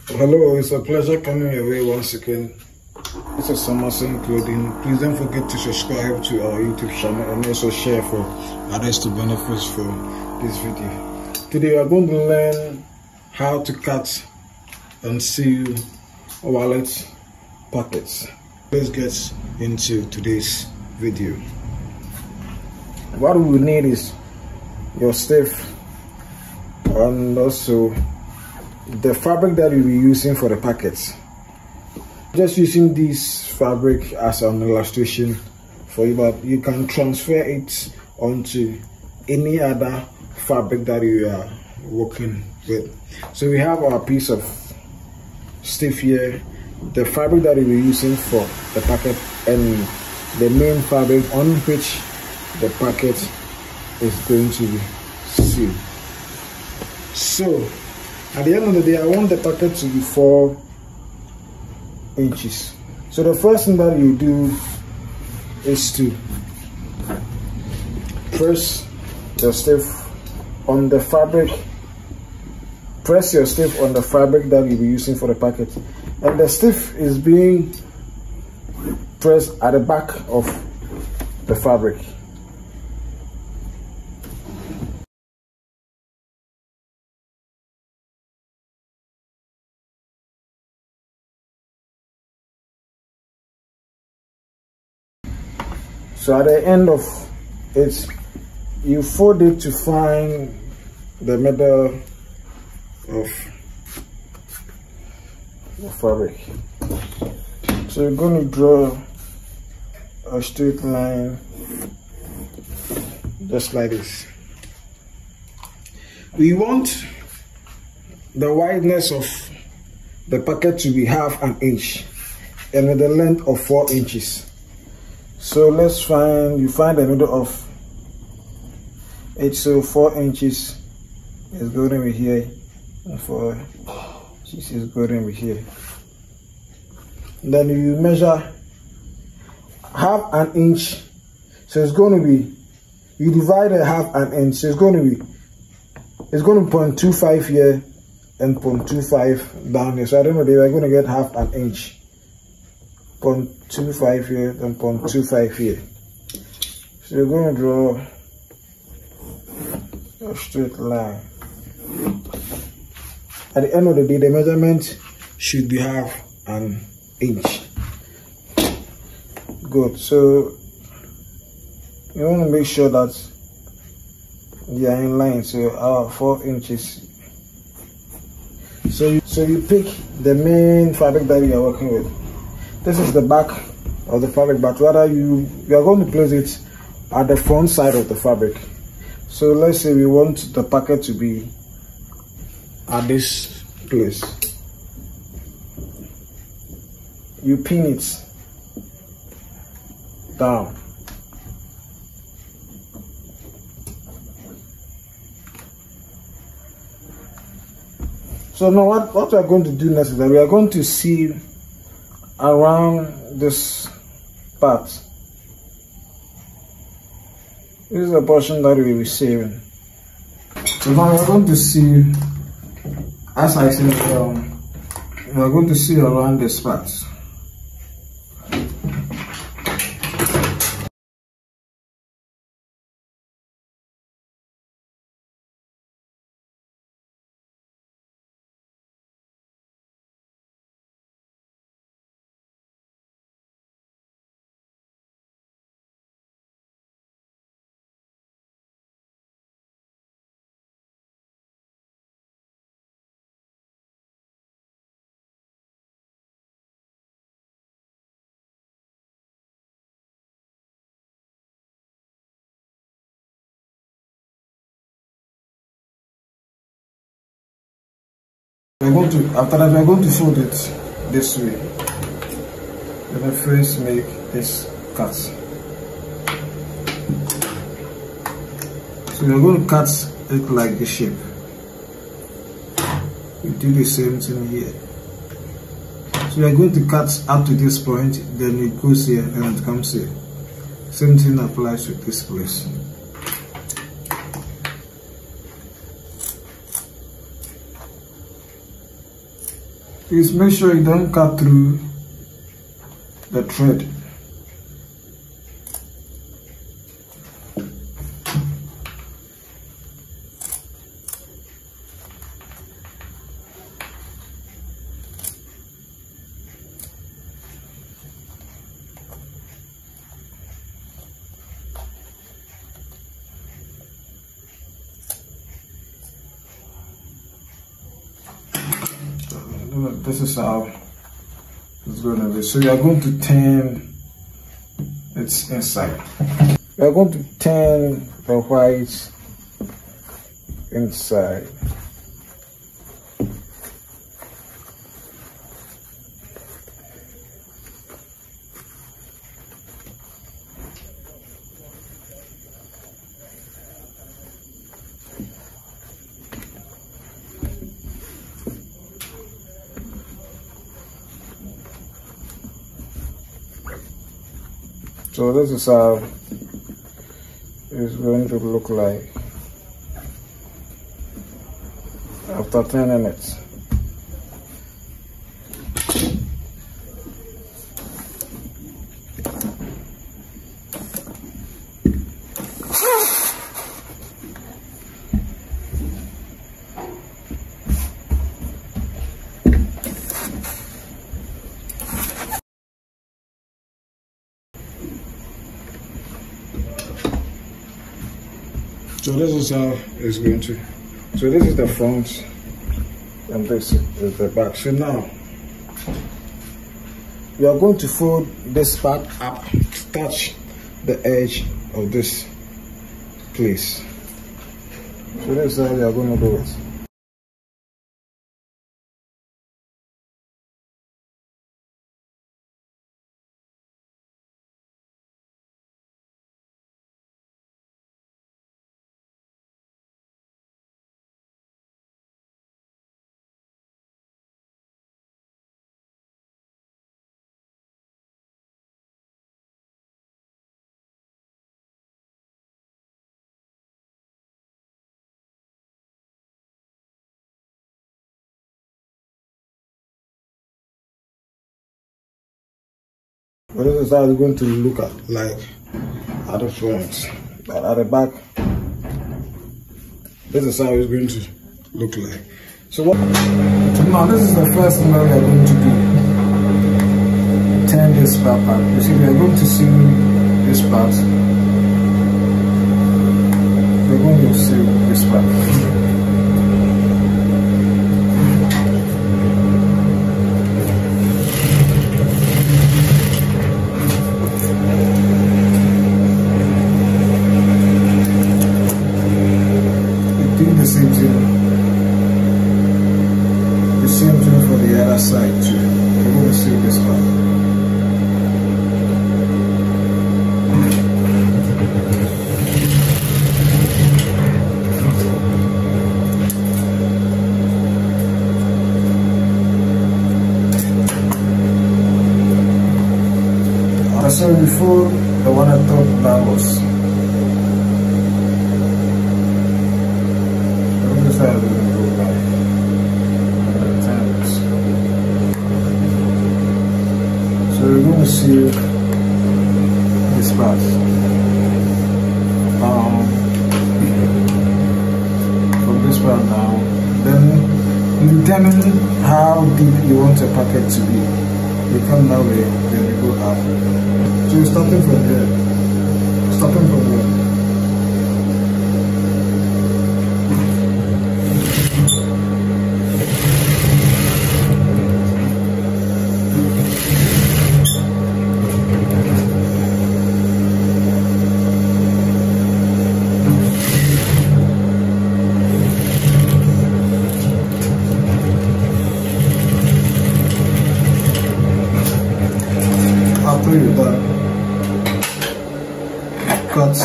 Hello, it's a pleasure coming your way once again. This is Summerson Clothing. Please don't forget to subscribe to our YouTube channel and also share for others to benefit from this video. Today we are going to learn how to cut and seal wallet pockets. Let's get into today's video. What we will need is your stiff and also the fabric that you'll be using for the packets. Just using this fabric as an illustration for you, but you can transfer it onto any other fabric that you are working with. So we have our piece of stiff here, the fabric that we'll be using for the packet, and the main fabric on which the packet is going to be sealed. So at the end of the day, I want the packet to be 4 inches. So the first thing that you do is to press the stiff on the fabric. Press your stiff on the fabric that you'll be using for the packet. And the stiff is being pressed at the back of the fabric. So at the end of it, you fold it to find the middle of the fabric. So you're going to draw a straight line just like this. We want the wideness of the packet to be ½ an inch and with the length of 4 inches. So let's find the middle of it. So 4 inches is going to be here, and 4 inches is going to be here. Then you measure ½ an inch. So it's going to be, you divide it ½ an inch. So it's going to be 0.25 here and 0.25 down here. So I don't know, we're going to get ½ an inch. 0.25 here and 0.25 here. So you're going to draw a straight line. At the end of the day, the measurement should be ½ an inch. Good. So you want to make sure that they are in line. So our 4 inches. So you pick the main fabric that you are working with. This is the back of the fabric, but rather you are going to place it at the front side of the fabric. So let's say we want the packet to be at this place. You pin it down. So now what we are going to do next is that we are going to see around this part. This is the portion that we will be saving. So now we are going to see, as I said, we are going to see around this part. After that, we're going to fold it this way. Let me first make this cut. So we're going to cut it like this shape. We do the same thing here. So we're going to cut up to this point, then it goes here and it comes here. Same thing applies with this place. Please make sure you don't cut through the thread. This is how it's going to be. So you are going to turn its inside. You are going to turn the white inside. So this is how it's going to look like after turning it. So this is how it's going to. So this is the front and this is the back. So now you are going to fold this part up to touch the edge of this place. So this is how you are going to do it. But this is how it's going to look like at the front, but at the back, this is how it's going to look like. So what? Now this is the first thing that we are going to do. Turn this part up. You see, we are going to sew this part. We're going to sew this part. The same thing for the other side too. We're going to see this part. As I said before, the one I thought that was how we're going to go back. So we're going to see this part. From this part now, then you determine how deep you want your packet to be. You come that way, then you go up. So you're starting from here. Starting from here. After you're done, cut.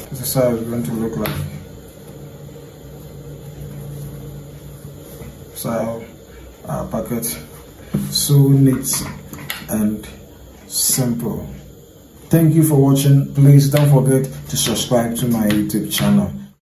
This is how it's going to look like. So our packet So neat and simple. Thank you for watching. Please don't forget to subscribe to my YouTube channel.